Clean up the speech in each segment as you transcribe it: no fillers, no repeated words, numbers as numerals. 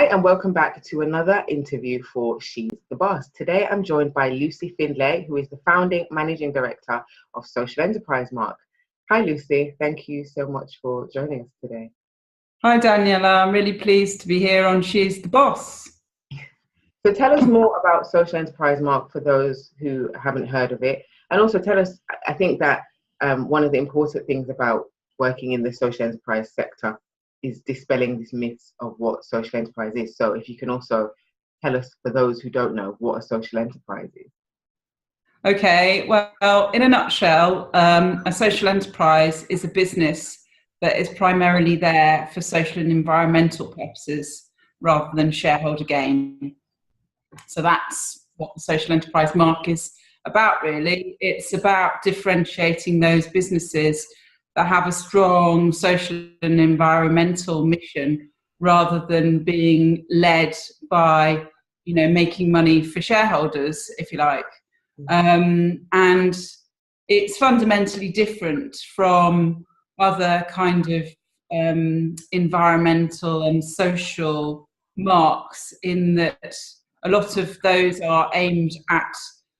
and welcome back to another interview for She's the Boss. Today I'm joined by Lucy Findlay, who is the founding managing director of Social Enterprise Mark. Hi Lucy, thank you so much for joining us today. Hi Daniela, I'm really pleased to be here on She's the Boss. So tell us more about Social Enterprise Mark for those who haven't heard of it. And also tell us, I think that one of the important things about working in the social enterprise sector is dispelling this myths of what social enterprise is. So if you can also tell us, for those who don't know, what a social enterprise is. Okay, well, in a nutshell, a social enterprise is a business that is primarily there for social and environmental purposes rather than shareholder gain. So that's what the social enterprise mark is about, really. It's about differentiating those businesses that have a strong social and environmental mission rather than being led by, making money for shareholders, if you like. And it's fundamentally different from other kind of environmental and social marks in that a lot of those are aimed at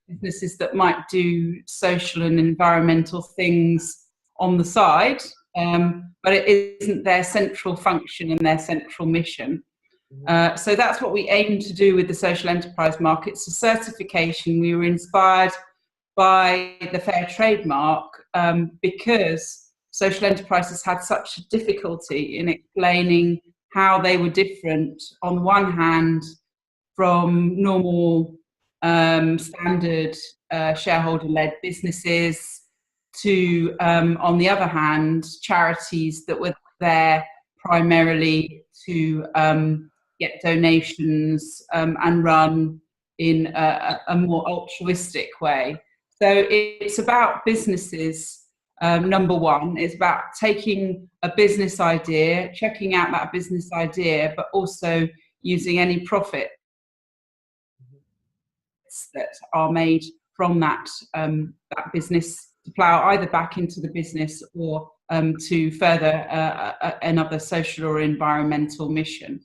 businesses that might do social and environmental things on the side, but it isn't their central function and their central mission. So that's what we aim to do with the social enterprise mark. It's a certification. We were inspired by the Fair Trade mark because social enterprises had such a difficulty in explaining how they were different, on one hand, from normal standard shareholder-led businesses to, on the other hand, charities that were there primarily to get donations and run in a more altruistic way. So it's about businesses, number one. It's about taking a business idea, checking out that business idea, but also using any profit that are made from that business to plough either back into the business or to further another social or environmental mission.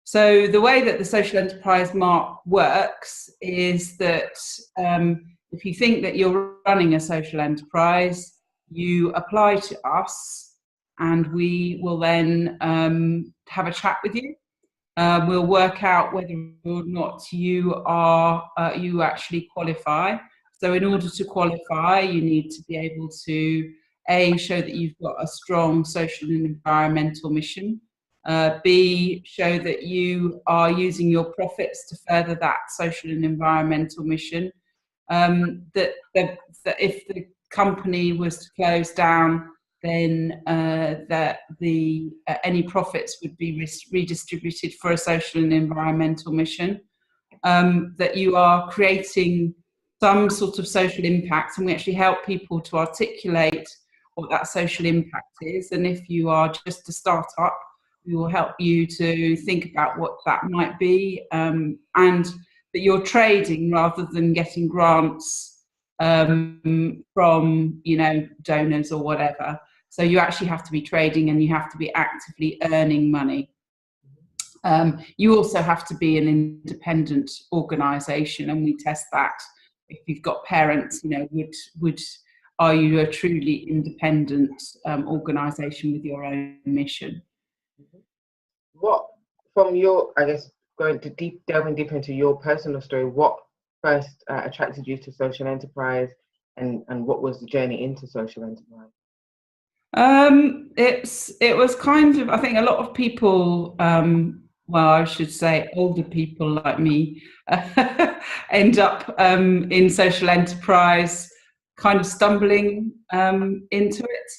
So the way that the social enterprise mark works is that if you think that you're running a social enterprise, you apply to us and we will then have a chat with you. We'll work out whether or not you actually qualify. So in order to qualify, you need to be able to A, show that you've got a strong social and environmental mission. B, show that you are using your profits to further that social and environmental mission. That if the company was to close down, then any profits would be redistributed for a social and environmental mission. That you are creating some sort of social impact, and we actually help people to articulate what that social impact is. And if you are just a startup, we will help you to think about what that might be, and that you're trading rather than getting grants from donors or whatever. So you actually have to be trading and you have to be actively earning money. You also have to be an independent organisation, and we test that. If you've got parents, are you a truly independent organisation with your own mission? What, from your, I guess, delving deeper into your personal story, what first attracted you to social enterprise, and what was the journey into social enterprise? It was kind of, I think a lot of people, I should say older people like me, end up in social enterprise kind of stumbling into it.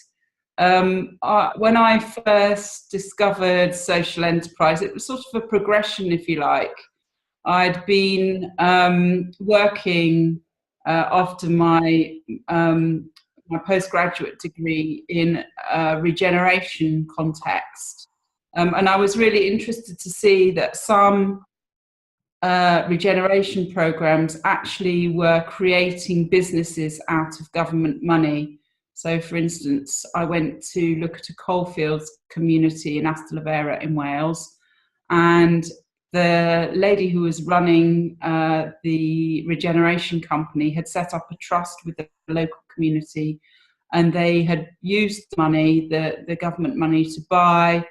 When I first discovered social enterprise, it was sort of a progression, if you like. I'd been working after my postgraduate degree in a regeneration context. And I was really interested to see that some regeneration programs actually were creating businesses out of government money. So, for instance, I went to look at a coalfields community in Astalafera in Wales, and the lady who was running the regeneration company had set up a trust with the local community, and they had used money, the government money, to buy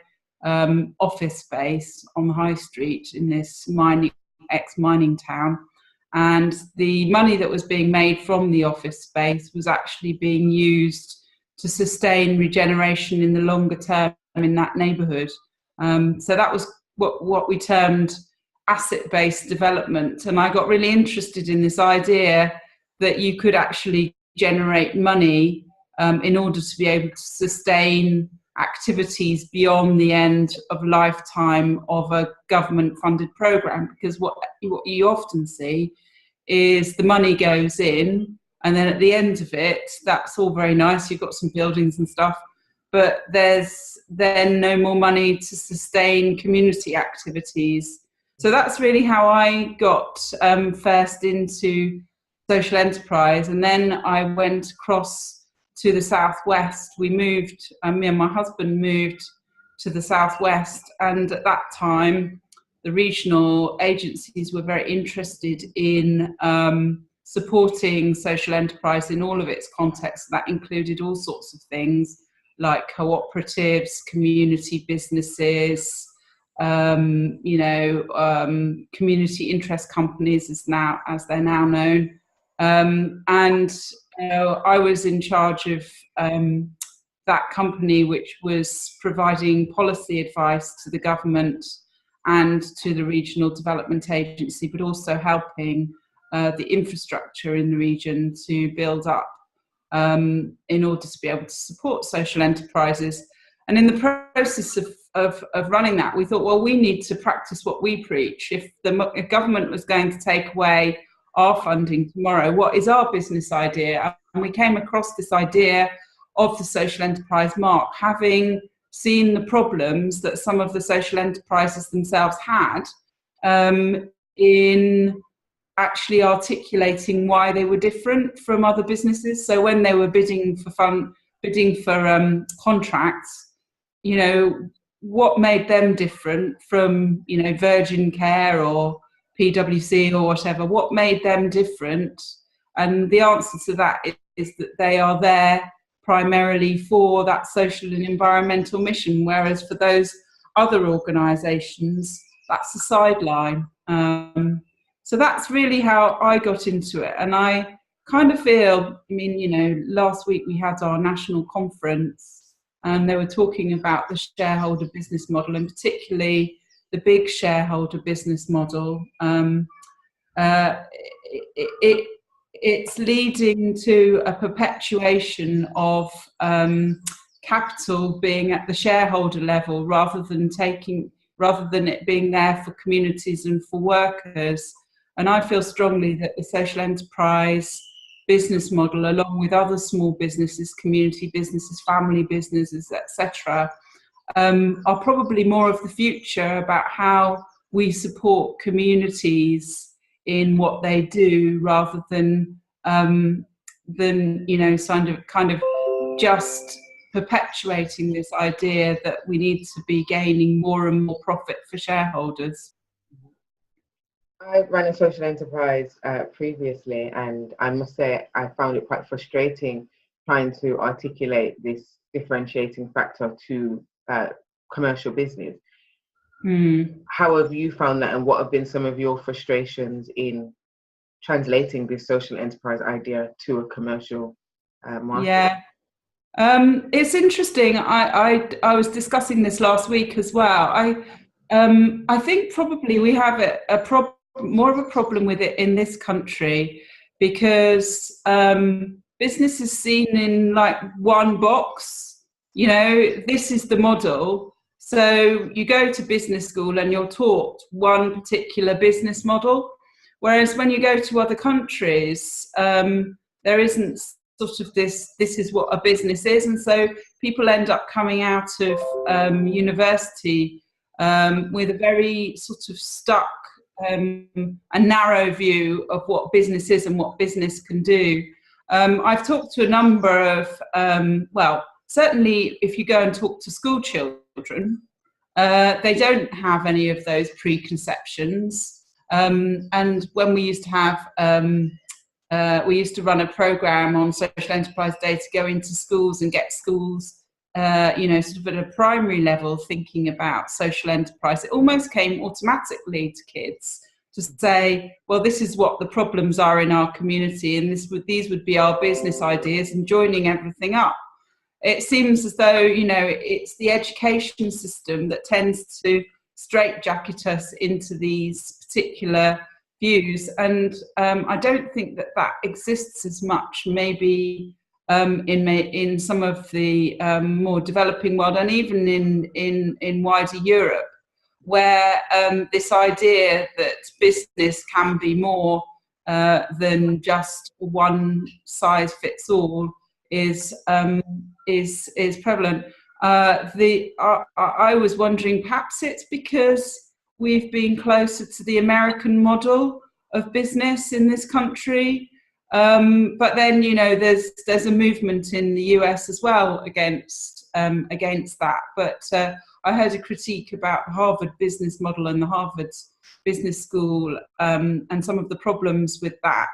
office space on the high street in this ex-mining town. And the money that was being made from the office space was actually being used to sustain regeneration in the longer term in that neighbourhood. So that was what we termed asset-based development. And I got really interested in this idea that you could actually generate money in order to be able to sustain activities beyond the end of lifetime of a government-funded programme. Because what you often see is the money goes in, and then at the end of it, that's all very nice, you've got some buildings and stuff, but there's then no more money to sustain community activities. So that's really how I got first into social enterprise. And then I went across to the southwest. We moved, me and my husband moved to the southwest, and at that time the regional agencies were very interested in supporting social enterprise in all of its contexts. That included all sorts of things like cooperatives, community businesses, community interest companies as they're now known. And I was in charge of that company, which was providing policy advice to the government and to the regional development agency, but also helping the infrastructure in the region to build up in order to be able to support social enterprises. And in the process of running that, we thought, well, we need to practice what we preach. If the government was going to take away our funding tomorrow, what is our business idea? And we came across this idea of the social enterprise mark, having seen the problems that some of the social enterprises themselves had in actually articulating why they were different from other businesses. So when they were bidding for contracts, what made them different from, Virgin Care or PwC or whatever? What made them different? And the answer to that is that they are there primarily for that social and environmental mission, whereas for those other organisations, that's a sideline. So that's really how I got into it. And I kind of feel, last week we had our national conference and they were talking about the shareholder business model, and particularly the big shareholder business model. It's leading to a perpetuation of capital being at the shareholder level rather than it being there for communities and for workers. And I feel strongly that the social enterprise business model, along with other small businesses, community businesses, family businesses, etc., are probably more of the future about how we support communities in what they do, rather than kind of just perpetuating this idea that we need to be gaining more and more profit for shareholders. I ran a social enterprise previously, and I must say I found it quite frustrating trying to articulate this differentiating factor to commercial business. How have you found that, and what have been some of your frustrations in translating this social enterprise idea to a commercial market? Yeah, it's interesting. I was discussing this last week as well. I think probably we have more of a problem with it in this country, because business is seen in like one box. This is the model. So you go to business school and you're taught one particular business model, whereas when you go to other countries, there isn't sort of this is what a business is. And so people end up coming out of university with a very sort of stuck a narrow view of what business is and what business can do. I've talked to a number of, certainly if you go and talk to school children, They don't have any of those preconceptions. And when we used to have, we used to run a program on social enterprise day to go into schools and get schools, sort of at a primary level thinking about social enterprise. It almost came automatically to kids to say, well, this is what the problems are in our community, and these would be our business ideas, and joining everything up. It seems as though, it's the education system that tends to straitjacket us into these particular views, and I don't think that exists as much maybe in some of the more developing world, and even in wider Europe, where this idea that business can be more than just one size fits all is prevalent. I was wondering, perhaps it's because we've been closer to the American model of business in this country, but then there's a movement in the US as well against that. But I heard a critique about the Harvard business model and the Harvard Business School, and some of the problems with that.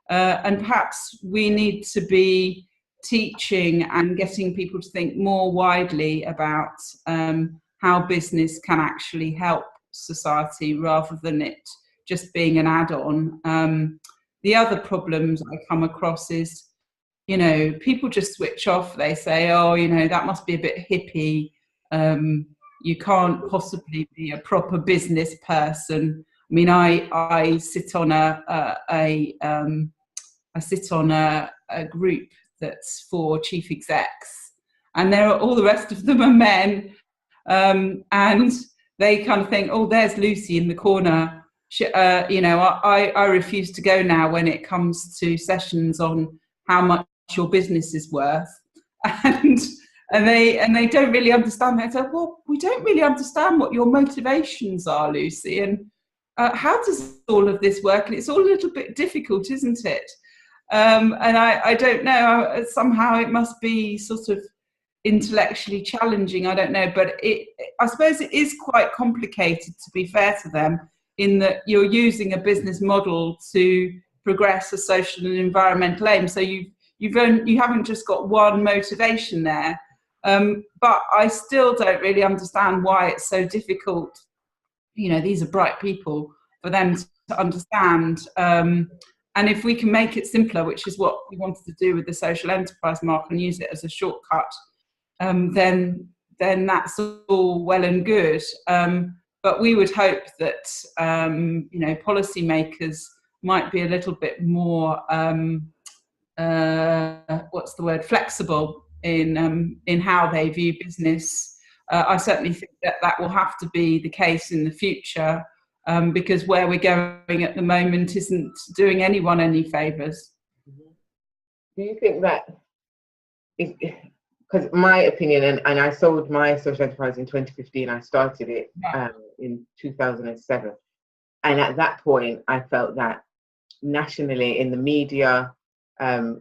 And perhaps we need to be teaching and getting people to think more widely about how business can actually help society rather than it just being an add-on. The other problems I come across is, people just switch off. They say, oh, that must be a bit hippie. You can't possibly be a proper business person. I mean, I sit on a group that's for chief execs, and all the rest of them are men, and they kind of think, oh, there's Lucy in the corner. I refuse to go now when it comes to sessions on how much your business is worth, and they don't really understand. They say, well, we don't really understand what your motivations are, Lucy, and how does all of this work? And it's all a little bit difficult, isn't it? And I don't know, somehow it must be sort of intellectually challenging, I don't know, but I suppose it is quite complicated, to be fair to them, in that you're using a business model to progress a social and environmental aim. So you haven't just got one motivation there. But I still don't really understand why it's so difficult. These are bright people, for them to understand. And if we can make it simpler, which is what we wanted to do with the social enterprise mark, and use it as a shortcut, then that's all well and good. But we would hope that policymakers might be a little bit more flexible in how they view business. I certainly think that will have to be the case in the future, because where we're going at the moment isn't doing anyone any favours. Do you think that, because my opinion, and I sold my social enterprise in 2015, I started it in 2007, and at that point I felt that nationally in the media,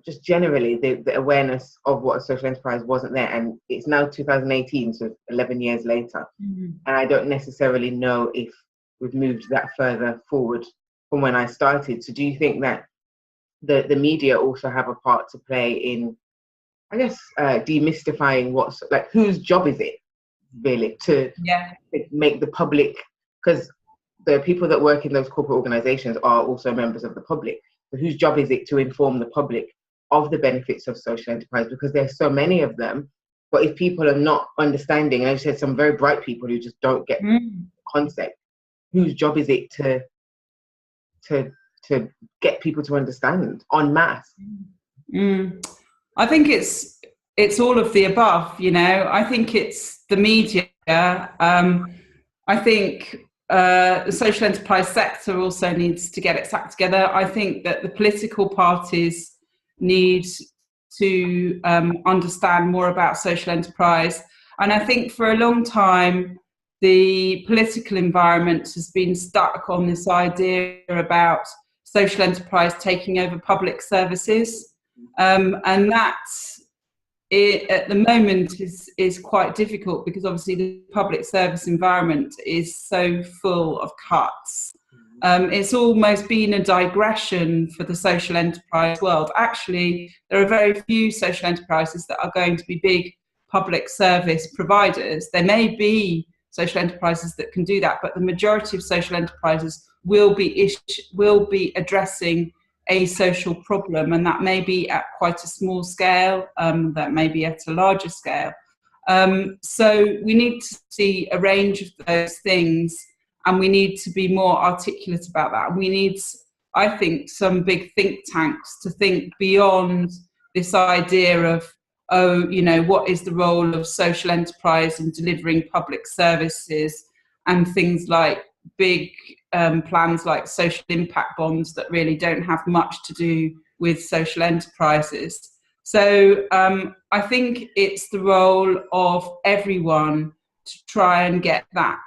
just generally the awareness of what a social enterprise wasn't there, and it's now 2018, so 11 years later, and I don't necessarily know if we've moved that further forward from when I started. So do you think that the media also have a part to play in, I guess, demystifying whose job is it really to make the public, because the people that work in those corporate organizations are also members of the public. So whose job is it to inform the public of the benefits of social enterprise? Because there's so many of them, but if people are not understanding, and I've said some very bright people who just don't get the concept, whose job is it to get people to understand en masse? I think it's all of the above. I think it's the media. I think the social enterprise sector also needs to get its act together. I think that the political parties need to understand more about social enterprise. And I think for a long time, the political environment has been stuck on this idea about social enterprise taking over public services. And that at the moment is quite difficult, because obviously the public service environment is so full of cuts. It's almost been a digression for the social enterprise world. Actually, there are very few social enterprises that are going to be big public service providers. There may be social enterprises that can do that, but the majority of social enterprises will be addressing a social problem, and that may be at quite a small scale, that may be at a larger scale. So we need to see a range of those things, and we need to be more articulate about that. We need, I think, some big think tanks to think beyond this idea of, oh, you know, what is the role of social enterprise in delivering public services, and things like big plans like social impact bonds that really don't have much to do with social enterprises. So I think it's the role of everyone to try and get that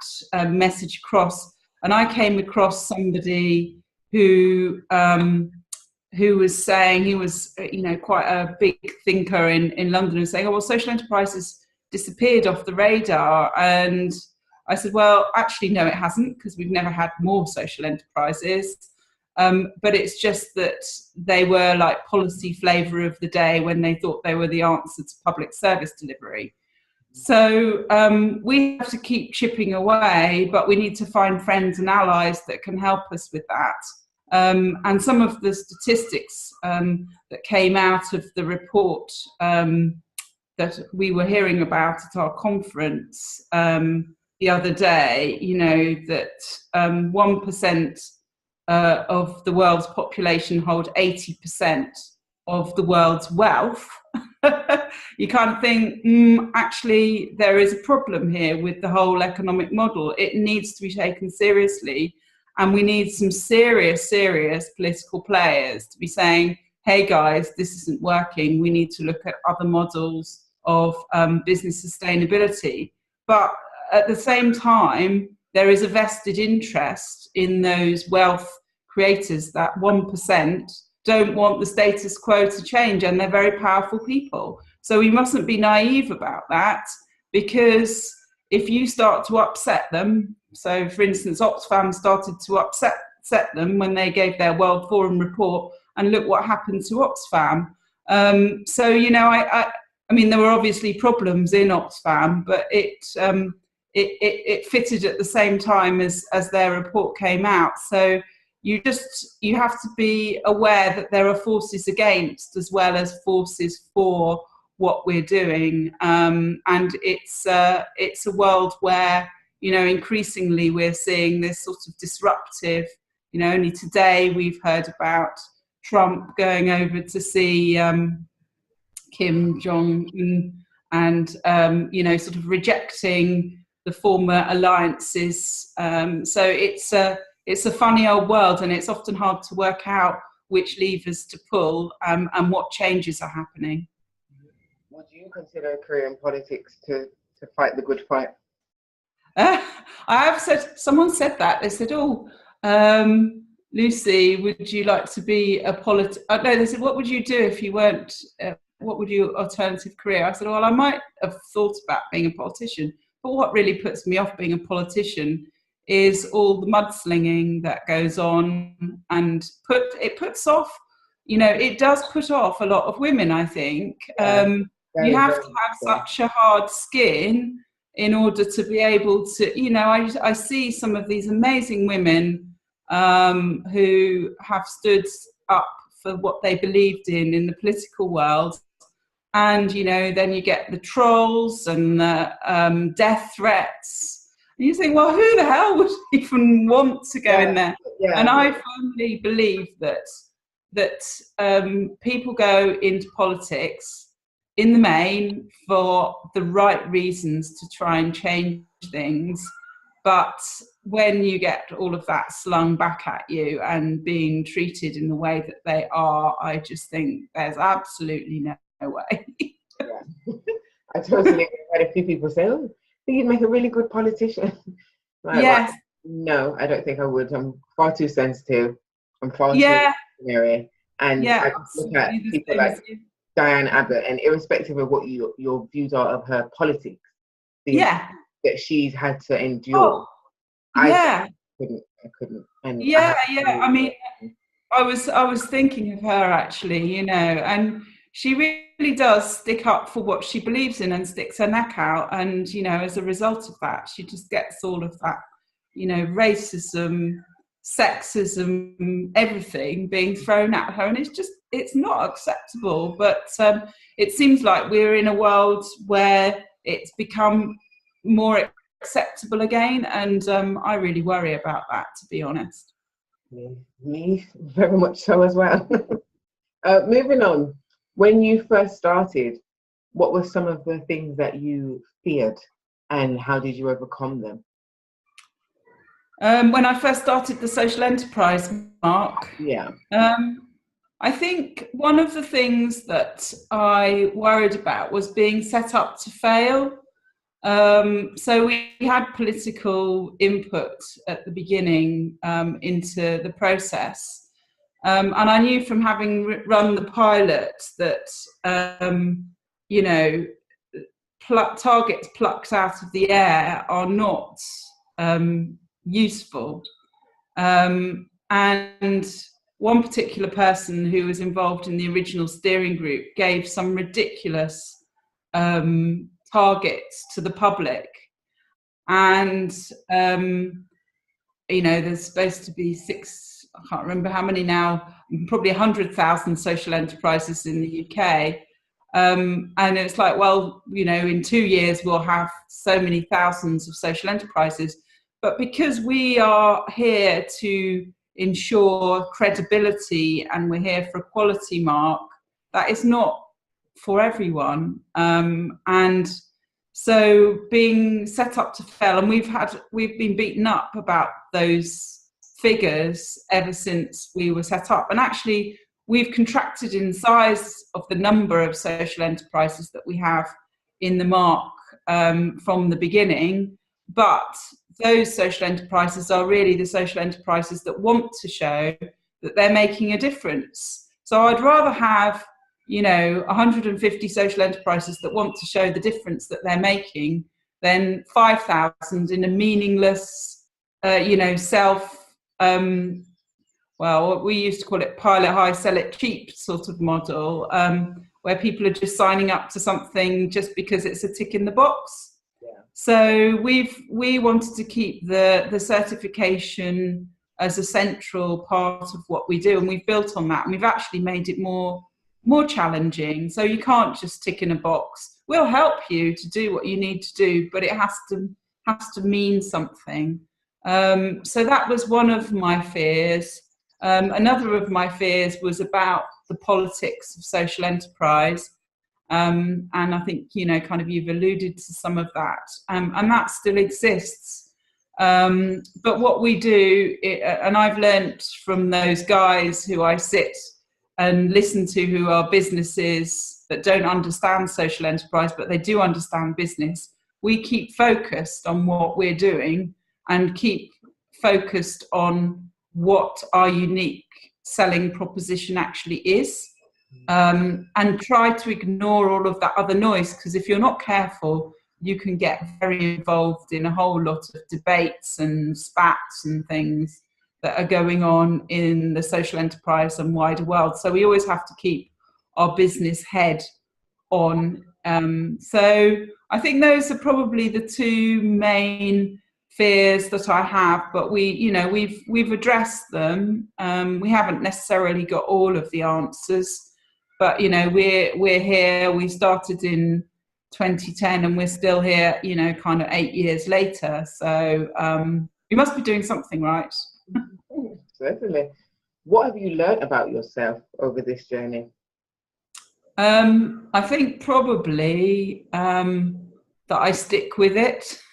message across. And I came across somebody who was saying, he was, you know, quite a big thinker in London, and saying, oh, well, social enterprises disappeared off the radar. And I said, well, actually, no, it hasn't, because we've never had more social enterprises. But it's just that they were like policy flavour of the day when they thought they were the answer to public service delivery. So we have to keep chipping away, but we need to find friends and allies that can help us with that. And some of the statistics that came out of the report that we were hearing about at our conference the other day, you know, that 1% of the world's population hold 80% of the world's wealth. You kind of think, actually, there is a problem here with the whole economic model. It needs to be taken seriously. And we need some serious political players to be saying, hey guys, this isn't working. We need to look at other models of business sustainability. But at the same time, there is a vested interest in those wealth creators. That 1% don't want the status quo to change, and they're very powerful people. So we mustn't be naive about that, because if you start to upset them, so for instance, Oxfam started to upset them when they gave their World Forum report, and look what happened to Oxfam. So, you know, I mean, there were obviously problems in Oxfam, but it fitted at the same time as their report came out. So you have to be aware that there are forces against as well as forces for what we're doing, and it's a world where, you know, increasingly we're seeing this sort of disruptive, you know, only today we've heard about Trump going over to see Kim Jong-un and, you know, sort of rejecting the former alliances. So it's a funny old world, and it's often hard to work out which levers to pull and what changes are happening. Would you consider a career in politics to fight the good fight? I have said, someone said that. They said, oh, Lucy, would you like to be a no, they said, what would you do if you weren't, what would your alternative career? I said, well, I might have thought about being a politician, but what really puts me off being a politician is all the mudslinging that goes on, and it puts off, you know, it does put off a lot of women, I think. You have to have such a hard skin in order to be able to, you know, I see some of these amazing women who have stood up for what they believed in the political world. And, you know, then you get the trolls and the death threats. And you think, well, who the hell would even want to go in there? Yeah. And I firmly believe that people go into politics in the main for the right reasons to try and change things. But when you get all of that slung back at you and being treated in the way that they are, I just think there's absolutely no way. Yeah. I totally agree. I had a few people say, oh, I think you'd make a really good politician. Like, yes. Well, no, I don't think I would. I'm far too sensitive. I'm far too ordinary. And I look at people like Diane Abbott, and irrespective of what your views are of her politics, Yeah. that she's had to endure. Oh, yeah. I couldn't. And Yeah, yeah. I mean, I was thinking of her actually, you know, and she really does stick up for what she believes in and sticks her neck out. And, you know, as a result of that, she just gets all of that, you know, racism, sexism, everything being thrown at her. And it's not acceptable. But it seems like we're in a world where it's become more acceptable again. And I really worry about that, to be honest. Me very much so as well. Moving on, when you first started, what were some of the things that you feared and how did you overcome them? When I first started the social enterprise, Mark, Yeah. I think one of the things that I worried about was being set up to fail. So we had political input at the beginning into the process. And I knew from having run the pilot that, you know, targets plucked out of the air are not useful. And one particular person who was involved in the original steering group gave some ridiculous targets to the public. And, you know, there's supposed to be I can't remember how many now, probably 100,000 social enterprises in the UK. And it's like, well, you know, in 2 years we'll have so many thousands of social enterprises. But because we are here to ensure credibility and we're here for a quality mark, that is not for everyone. And so being set up to fail, and we've been beaten up about those figures ever since we were set up. And actually, we've contracted in size of the number of social enterprises that we have in the mark from the beginning. But those social enterprises are really the social enterprises that want to show that they're making a difference. So I'd rather have, you know, 150 social enterprises that want to show the difference that they're making than 5,000 in a meaningless, you know, well, we used to call it pilot high, sell it cheap sort of model, where people are just signing up to something just because it's a tick in the box. Yeah. So we wanted to keep the certification as a central part of what we do, and we've built on that, and we've actually made it more challenging. So you can't just tick in a box. We'll help you to do what you need to do, but it has to mean something. So that was one of my fears. Another of my fears was about the politics of social enterprise. And I think, you know, kind of you've alluded to some of that. And that still exists. But what we do, and I've learnt from those guys who I sit and listen to, who are businesses that don't understand social enterprise, but they do understand business. We keep focused on what we're doing and keep focused on what our unique selling proposition actually is, and try to ignore all of that other noise, because if you're not careful, you can get very involved in a whole lot of debates and spats and things that are going on in the social enterprise and wider world. So we always have to keep our business head on. So I think those are probably the two main fears that I have, but we've addressed them. We haven't necessarily got all of the answers, but you know, we're here. We started in 2010 and we're still here, you know, kind of 8 years later. So we must be doing something right. Certainly. What have you learned about yourself over this journey? I think probably that I stick with it.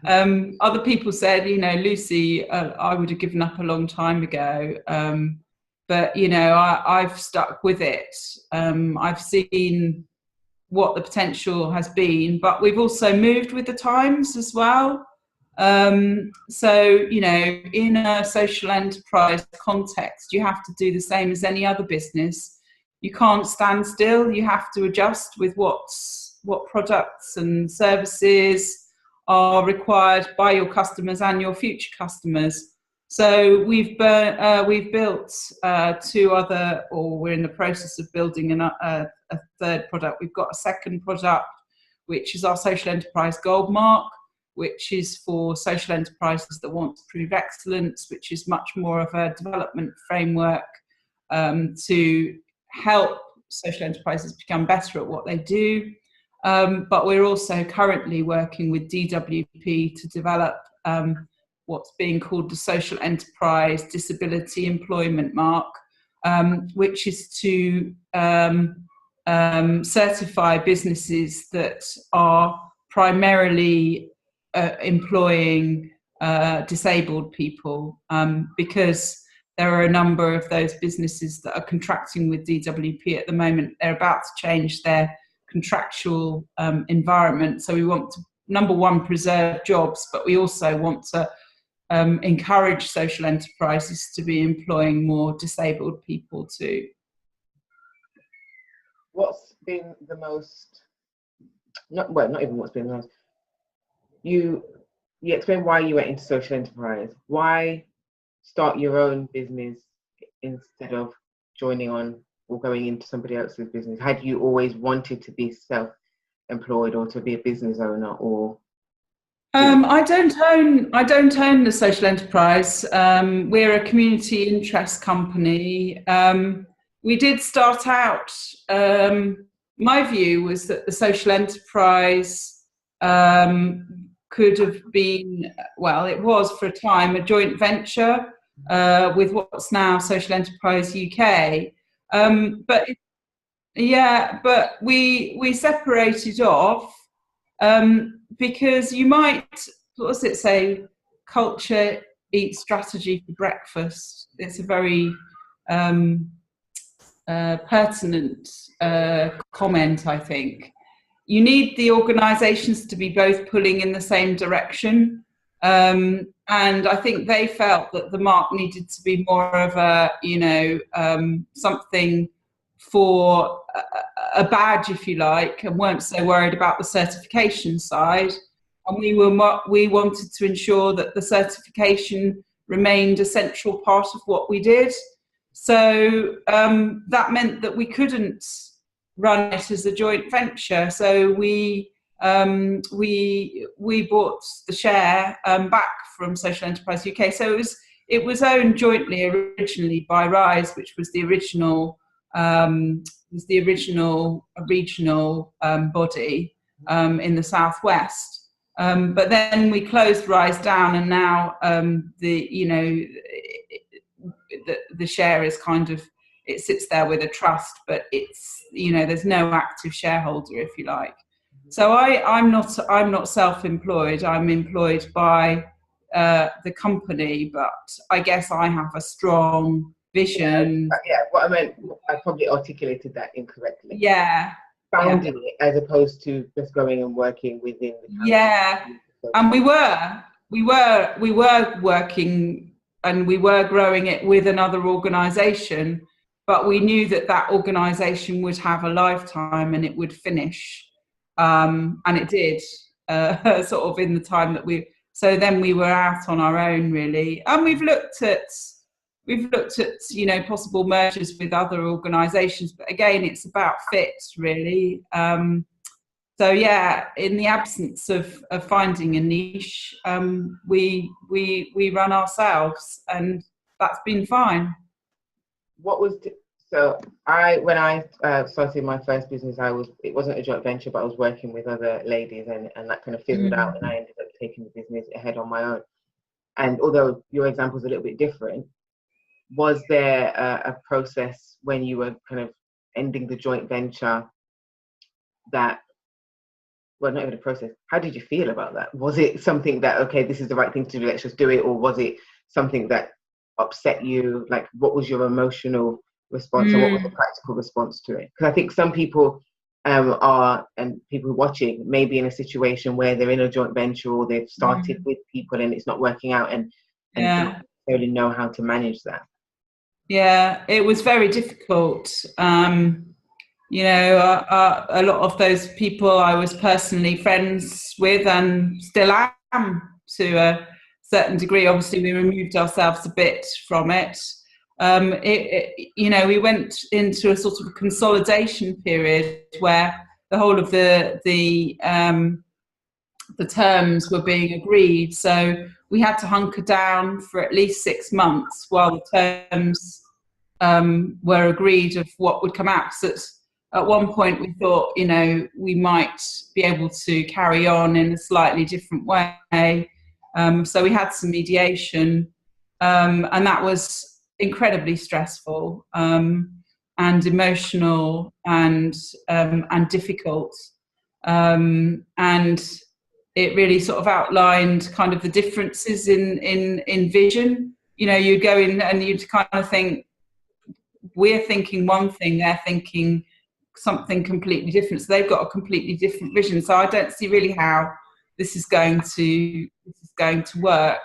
Other people said, you know, Lucy, I would have given up a long time ago. But, you know, I've stuck with it. I've seen what the potential has been, but we've also moved with the times as well. So, you know, in a social enterprise context, you have to do the same as any other business. you can't stand still. You have to adjust with what products and services are required by your customers and your future customers. So we've built two other, or we're in the process of building a third product. We've got a second product, which is our social enterprise gold mark, which is for social enterprises that want to prove excellence, which is much more of a development framework to help social enterprises become better at what they do. But we're also currently working with DWP to develop what's being called the Social Enterprise Disability Employment Mark, which is to certify businesses that are primarily employing disabled people, because there are a number of those businesses that are contracting with DWP at the moment. They're about to change their contractual environment. So we want to, number one, preserve jobs, but we also want to encourage social enterprises to be employing more disabled people too. What's been the most, not even what's been the most, you explained why you went into social enterprise. Why start your own business instead of joining on or going into somebody else's business? Had you always wanted to be self-employed or to be a business owner, or? I don't own the social enterprise. We're a community interest company. We did start out. My view was that the social enterprise could have been, well, it was for a time a joint venture with what's now Social Enterprise UK. But we separated off because you might, what does it say? Culture eats strategy for breakfast. It's a very pertinent comment, I think. You need the organisations to be both pulling in the same direction. And I think they felt that the mark needed to be more of a, something for a badge, if you like, and weren't so worried about the certification side. And we wanted to ensure that the certification remained a central part of what we did. So that meant that we couldn't run it as a joint venture. So we bought the share back from Social Enterprise UK. So it was owned jointly originally by Rise, which was the original regional body in the southwest. But then we closed Rise down, and now the share is kind of, it sits there with a trust, but it's, there's no active shareholder, if you like. So I'm not self-employed. I'm employed by the company, but I guess I have a strong vision. Yeah, what I meant, I probably articulated that incorrectly. Yeah. Founding it as opposed to just going and working within the company. Yeah, and we were working and we were growing it with another organisation, but we knew that organisation would have a lifetime and it would finish, and it did, sort of in the time that so then we were out on our own, really. And we've looked at possible mergers with other organisations, but again, it's about fit, really. So yeah, in the absence of finding a niche, we run ourselves, and that's been fine. When I started my first business, it wasn't a joint venture, but I was working with other ladies, and that kind of fizzled out, and I ended up taking the business ahead on my own. And although your example is a little bit different, was there a process when you were kind of ending the joint venture that, well, not even a process, how did you feel about that? Was it something that, okay, this is the right thing to do, let's just do it? Or was it something that upset you? Like, what was your emotional response, or what was the practical response to it? Because I think some people and people watching may be in a situation where they're in a joint venture, or they've started with people and it's not working out, and don't necessarily know how to manage that. Yeah, it was very difficult. You know, a lot of those people I was personally friends with and still am to a certain degree. Obviously, we removed ourselves a bit from it. You know, we went into a sort of a consolidation period where the whole of the terms were being agreed. So we had to hunker down for at least 6 months while the terms were agreed of what would come out. So at one point we thought, you know, we might be able to carry on in a slightly different way. So we had some mediation, and that was incredibly stressful and emotional and difficult. And it really sort of outlined kind of the differences in vision. You know, you go in and you'd kind of think, we're thinking one thing, they're thinking something completely different. So they've got a completely different vision. So I don't see really how this is going to work.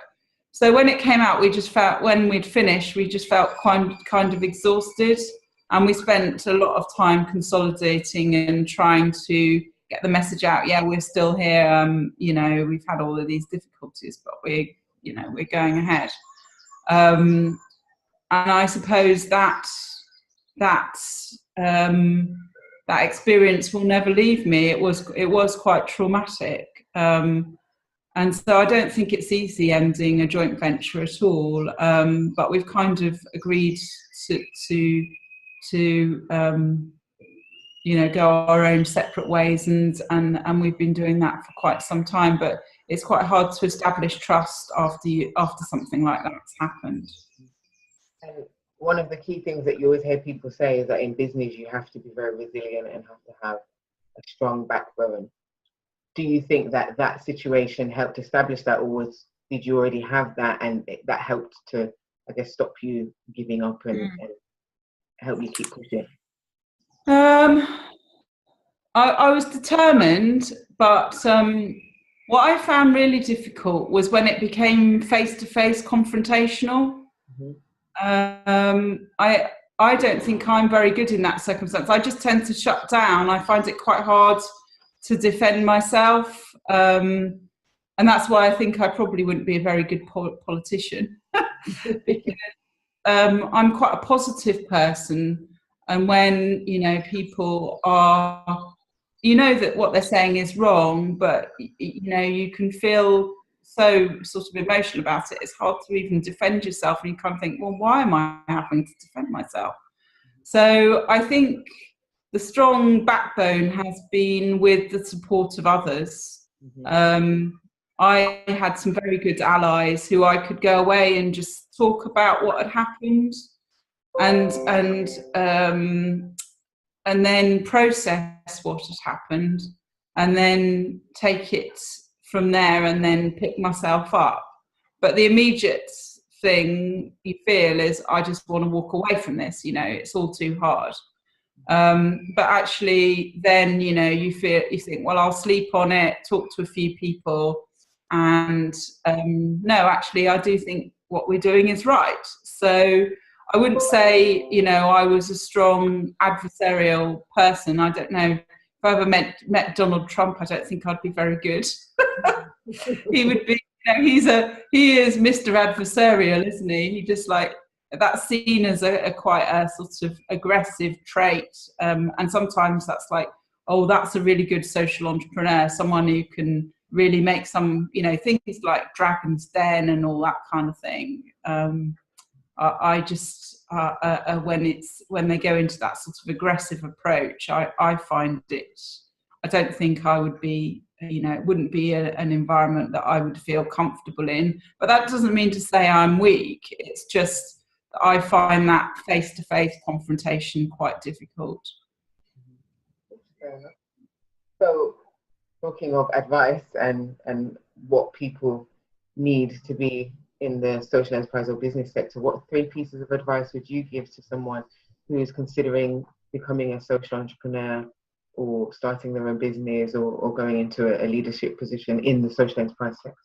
So when it came out, we just felt, when we'd finished, we just felt kind of exhausted, and we spent a lot of time consolidating and trying to get the message out. Yeah, we're still here. You know, we've had all of these difficulties, but we're going ahead. And I suppose that experience will never leave me. It was quite traumatic, and so I don't think it's easy ending a joint venture at all. But we've kind of agreed to you know, go our own separate ways, and we've been doing that for quite some time. But it's quite hard to establish trust after something like that's happened. And one of the key things that you always hear people say is that in business you have to be very resilient and have to have a strong backbone. Do you think that that situation helped establish that, or did you already have that and that helped to, I guess, stop you giving up and help you keep pushing? I was determined, but what I found really difficult was when it became face-to-face confrontational. Mm-hmm. I don't think I'm very good in that circumstance. I just tend to shut down. I find it quite hard to defend myself, and that's why I think I probably wouldn't be a very good politician. Because I'm quite a positive person, and when, you know, people are, you know, that what they're saying is wrong, but you know, you can feel so sort of emotional about it. It's hard to even defend yourself, and you kind of think, well, why am I having to defend myself? So I think the strong backbone has been with the support of others. Mm-hmm. I had some very good allies who I could go away and just talk about what had happened, and then process what had happened, and then take it from there, and then pick myself up. But the immediate thing you feel is, I just want to walk away from this. You know, it's all too hard. But actually, then, you know, you think, well, I'll sleep on it, talk to a few people, and no, actually, I do think what we're doing is right. So I wouldn't say, you know, I was a strong adversarial person. I don't know, if I ever met Donald Trump, I don't think I'd be very good. He would be, you know, he is Mr. Adversarial, isn't he? He just, like, that's seen as a quite a sort of aggressive trait, and sometimes that's like, oh, that's a really good social entrepreneur, someone who can really make some, you know, things like Dragon's Den and all that kind of thing. I just when they go into that sort of aggressive approach, I find it, I don't think I would be, you know, it wouldn't be an environment that I would feel comfortable in. But that doesn't mean to say I'm weak. It's just that I find that face-to-face confrontation quite difficult. Fair enough. So, talking of advice and what people need to be in the social enterprise or business sector, what 3 pieces of advice would you give to someone who is considering becoming a social entrepreneur or starting their own business or going into a leadership position in the social enterprise sector?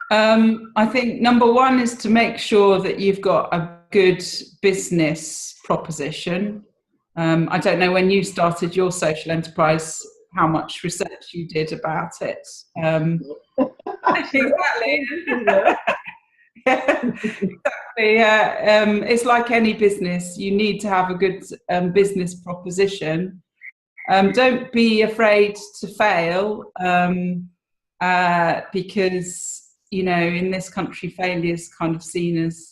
I think number 1 is to make sure that you've got a good business proposition. I don't know when you started your social enterprise, how much research you did about it. Exactly. Yeah, exactly. It's like any business. You need to have a good business proposition. Don't be afraid to fail, because, you know, in this country, failure is kind of seen as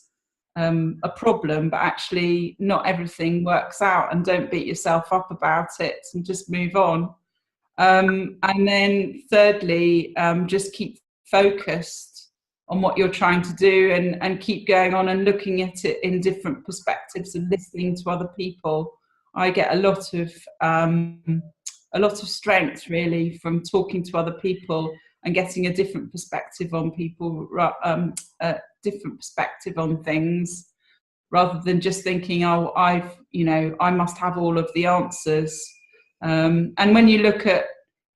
a problem, but actually not everything works out, and don't beat yourself up about it and just move on. And then thirdly, just keep focused on what you're trying to do, and keep going on and looking at it in different perspectives and listening to other people. I get a lot of strength really from talking to other people and getting a different perspective on people, a different perspective on things, rather than just thinking, oh, I must have all of the answers. And when you look at,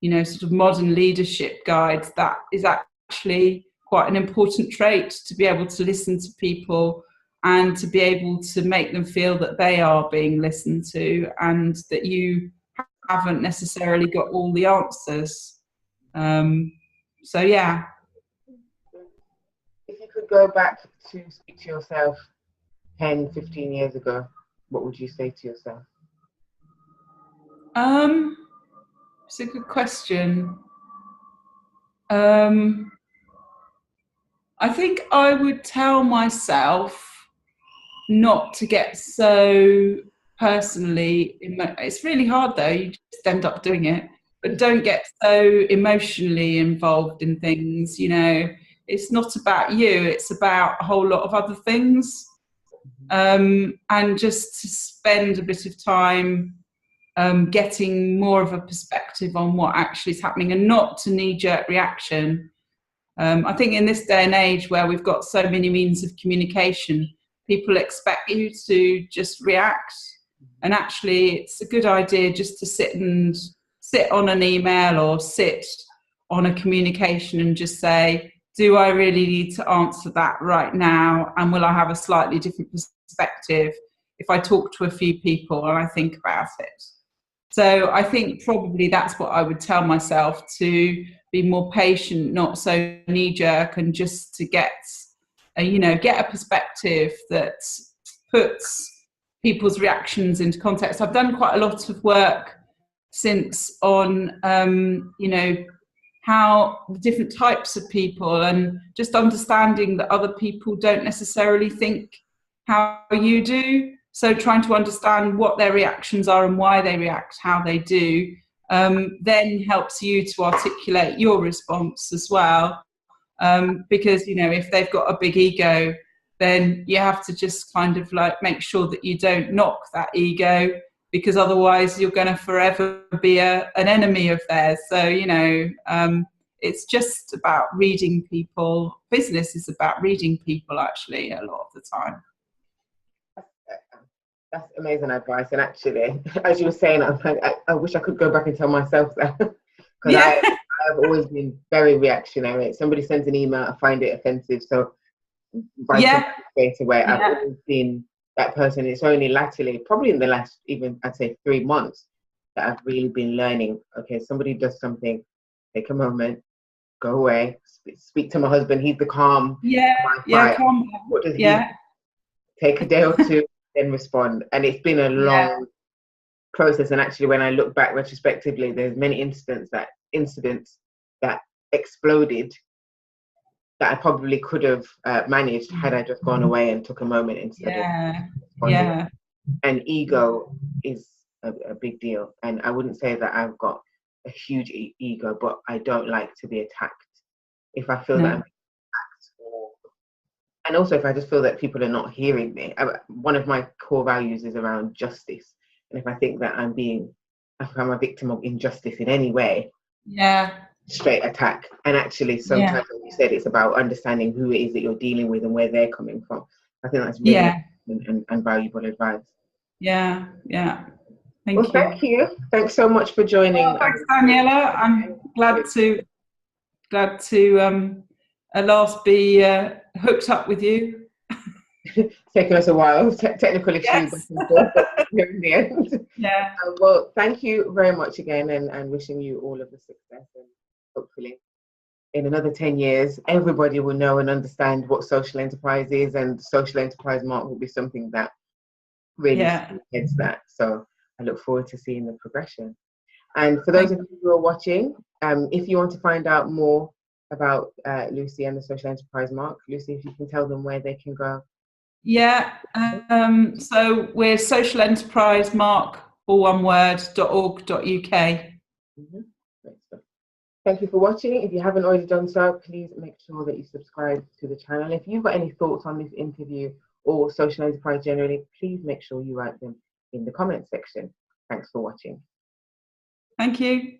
you know, sort of modern leadership guides, that is actually quite an important trait, to be able to listen to people and to be able to make them feel that they are being listened to, and that you haven't necessarily got all the answers. So yeah. If you could go back to speak to yourself 10, 15 years ago, what would you say to yourself? It's a good question. I think I would tell myself not to get so personally, it's really hard though, you just end up doing it, but don't get so emotionally involved in things. You know, it's not about you, it's about a whole lot of other things. And just to spend a bit of time getting more of a perspective on what actually is happening, and not to knee-jerk reaction. I think in this day and age where we've got so many means of communication, people expect you to just react, and actually it's a good idea just to sit on an email or sit on a communication and just say, do I really need to answer that right now, and will I have a slightly different perspective if I talk to a few people and I think about it? So I think probably that's what I would tell myself, to be more patient, not so knee-jerk, and just to get a perspective that puts people's reactions into context. I've done quite a lot of work since on, how the different types of people, and just understanding that other people don't necessarily think how you do. So trying to understand what their reactions are and why they react how they do, then helps you to articulate your response as well. Because, you know, if they've got a big ego, then you have to just kind of like make sure that you don't knock that ego, because otherwise you're going to forever be an enemy of theirs. So, you know, it's just about reading people. Business is about reading people, actually, a lot of the time. That's amazing advice. And actually, as you were saying, I'm like, I wish I could go back and tell myself that. Because Yeah. I've always been very reactionary. If somebody sends an email, I find it offensive. So straight away, I've always been that person. It's only latterly, probably in the last, even I'd say 3 months, that I've really been learning. Okay, somebody does something, take a moment, go away, speak to my husband. He's the calm. Calm. What does he take a day or two, then respond? And it's been a long process. And actually, when I look back retrospectively, there's many incidents that exploded that I probably could have managed had I just gone away and took a moment instead of responding. And ego is a big deal. And I wouldn't say that I've got a huge ego, but I don't like to be attacked. If I feel that I'm attacked, and also if I just feel that people are not hearing me. One of my core values is around justice. And if I think that if I'm a victim of injustice in any way, straight attack. And actually, sometimes, like you said, it's about understanding who it is that you're dealing with and where they're coming from. I think that's really and valuable advice. Thank you. Thank you. Thanks so much for joining. Well, thanks, Daniela. I'm glad to at last be hooked up with you. taken us a while, technical issues back Yes. and forth, but here in the end. Yeah. Well, thank you very much again, and wishing you all of the success, and hopefully in another 10 years, everybody will know and understand what social enterprise is, and social enterprise mark will be something that really heads that. So I look forward to seeing the progression. And for those of you who are watching, if you want to find out more about Lucy and the social enterprise mark, Lucy, if you can tell them where they can go. Yeah, so we're socialenterprisemark, all one word, .org.uk. Mm-hmm. Great stuff. Thank you for watching. If you haven't already done so, please make sure that you subscribe to the channel. If you've got any thoughts on this interview or social enterprise generally, please make sure you write them in the comment section. Thanks for watching. Thank you.